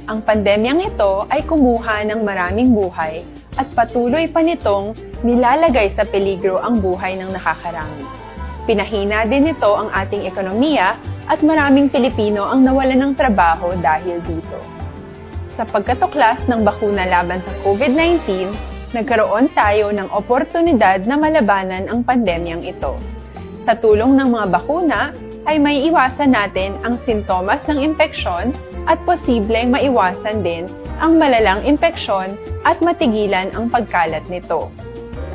Ang pandemyang ito ay kumuha ng maraming buhay at patuloy pa nitong nilalagay sa peligro ang buhay ng nakakarami. Pinahina din nito ang ating ekonomiya at maraming Pilipino ang nawalan ng trabaho dahil dito. Sa pagkatuklas ng bakuna laban sa COVID-19, nagkaroon tayo ng oportunidad na malabanan ang pandemyang ito. Sa tulong ng mga bakuna, ay may iwasan natin ang sintomas ng impeksyon at posibleng maiwasan din ang malalang impeksyon at matigilan ang pagkalat nito.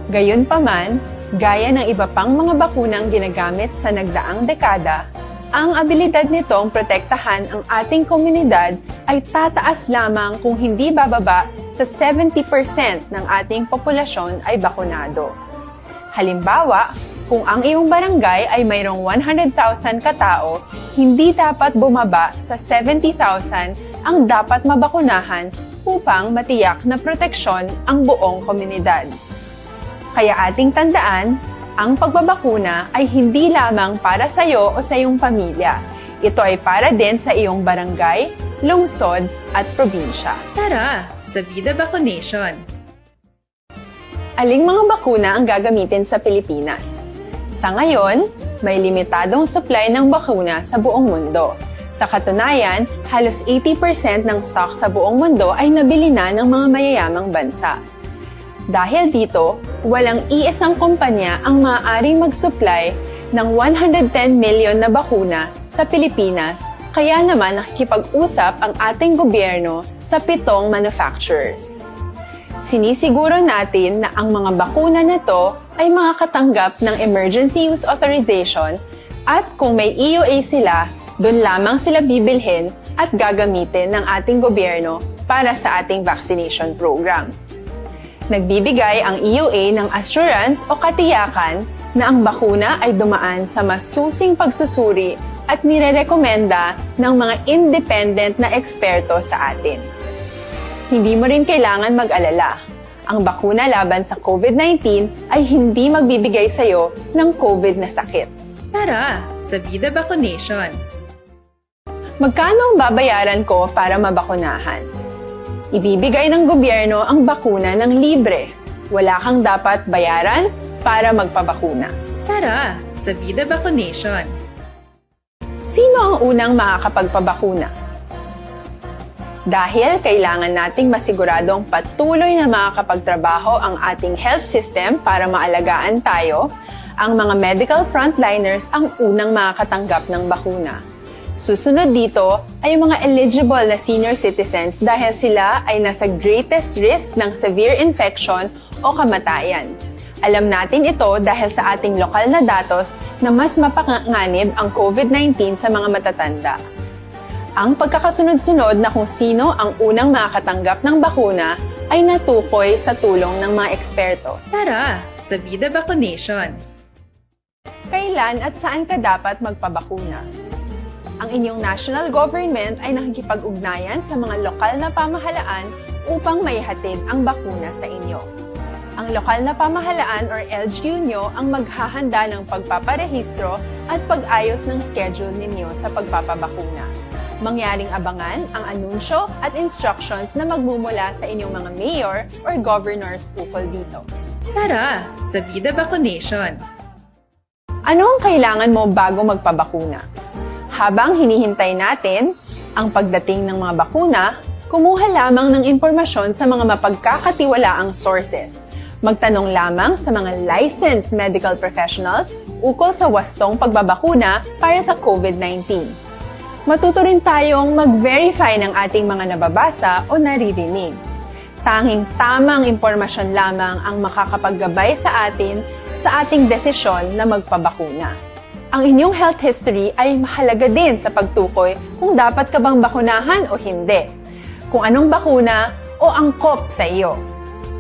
Gayunpaman, gaya ng iba pang mga bakunang ginagamit sa nagdaang dekada, ang abilidad nitong protektahan ang ating komunidad ay tataas lamang kung hindi bababa sa 70% ng ating populasyon ay bakunado. Halimbawa, kung ang iyong barangay ay mayroong 100,000 katao, hindi dapat bumaba sa 70,000 ang dapat mabakunahan upang matiyak na proteksyon ang buong komunidad. Kaya ating tandaan, ang pagbabakuna ay hindi lamang para sa iyo o sa iyong pamilya. Ito ay para din sa iyong barangay, lungsod at probinsya. Tara, sa Vida Vaccination! Aling mga bakuna ang gagamitin sa Pilipinas? Sa ngayon, may limitadong supply ng bakuna sa buong mundo. Sa katunayan, halos 80% ng stock sa buong mundo ay nabili na ng mga mayayamang bansa. Dahil dito, walang iisang kumpanya ang maaaring mag-supply ng 110 million na bakuna sa Pilipinas, kaya naman nakikipag-usap ang ating gobyerno sa 7 manufacturers. Sinisiguro natin na ang mga bakuna na to ay makakatanggap ng Emergency Use Authorization at kung may EUA sila, doon lamang sila bibilhin at gagamitin ng ating gobyerno para sa ating vaccination program. Nagbibigay ang EUA ng assurance o katiyakan na ang bakuna ay dumaan sa masusing pagsusuri at nirerekomenda ng mga independent na eksperto sa atin. Hindi mo rin kailangan mag-alala. Ang bakuna laban sa COVID-19 ay hindi magbibigay sa iyo ng COVID na sakit. Tara, sa Vida Vaccination! Magkano ang babayaran ko para mabakunahan? Ibibigay ng gobyerno ang bakuna ng libre. Wala kang dapat bayaran para magpabakuna. Tara, sa Vida Vaccination! Sino ang unang makakapagpabakuna? Dahil kailangan nating masiguradong patuloy na makakapagtrabaho ang ating health system para maalagaan tayo, ang mga medical frontliners ang unang makakatanggap ng bakuna. Susunod dito ay mga eligible na senior citizens dahil sila ay nasa greatest risk ng severe infection o kamatayan. Alam natin ito dahil sa ating lokal na datos na mas mapanganib ang COVID-19 sa mga matatanda. Ang pagkakasunod-sunod na kung sino ang unang makakatanggap ng bakuna ay natukoy sa tulong ng mga eksperto. Tara, sa Vida Vaccination! Kailan at saan ka dapat magpabakuna? Ang inyong national government ay nakikipag-ugnayan sa mga lokal na pamahalaan upang maihatid ang bakuna sa inyo. Ang lokal na pamahalaan or LGU nyo ang maghahanda ng pagpaparehistro at pag-ayos ng schedule ninyo sa pagpapabakuna. Mangyaring abangan ang anunsyo at instructions na magmumula sa inyong mga mayor or governors ukol dito. Tara, sa Vida Vaccination! Ano ang kailangan mo bago magpabakuna? Habang hinihintay natin ang pagdating ng mga bakuna, kumuha lamang ng impormasyon sa mga mapagkakatiwalaang sources. Magtanong lamang sa mga licensed medical professionals ukol sa wastong pagbabakuna para sa COVID-19. Matuto rin tayong mag-verify ng ating mga nababasa o naririnig. Tanging tamang impormasyon lamang ang makakapaggabay sa atin sa ating desisyon na magpabakuna. Ang inyong health history ay mahalaga din sa pagtukoy kung dapat ka bang bakunahan o hindi, kung anong bakuna o angkop sa iyo.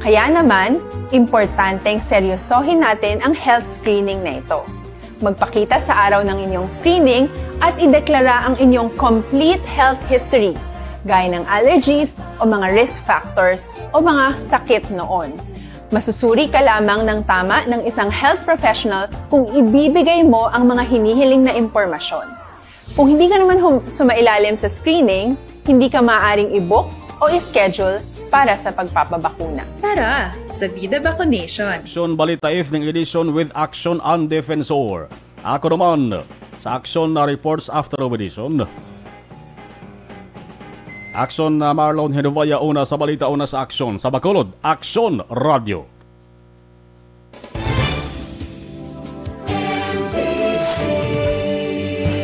Kaya naman, importanteng seryosohin natin ang health screening na ito. Magpakita sa araw ng inyong screening at ideklara ang inyong complete health history, gaya ng allergies o mga risk factors o mga sakit noon. Masusuri ka lamang ng tama ng isang health professional kung ibibigay mo ang mga hinihiling na impormasyon. Kung hindi ka naman sumailalim sa screening, hindi ka maaaring i-book o i-schedule para sa pagpapabakuna. Tara sa Vida Vaccination. Action Balita Evening Edition with Action and Defensor. Ako naman sa Action na Reports After Edition. Action na Marlon Henovaya una sa balita, una sa Action. Sa Bacolod, Action Radio.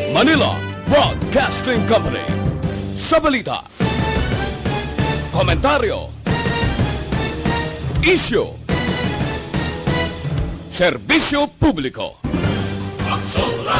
Manila Broadcasting Company. Sa balita, komentaryo, issue, serbisyo publiko. Action Radio.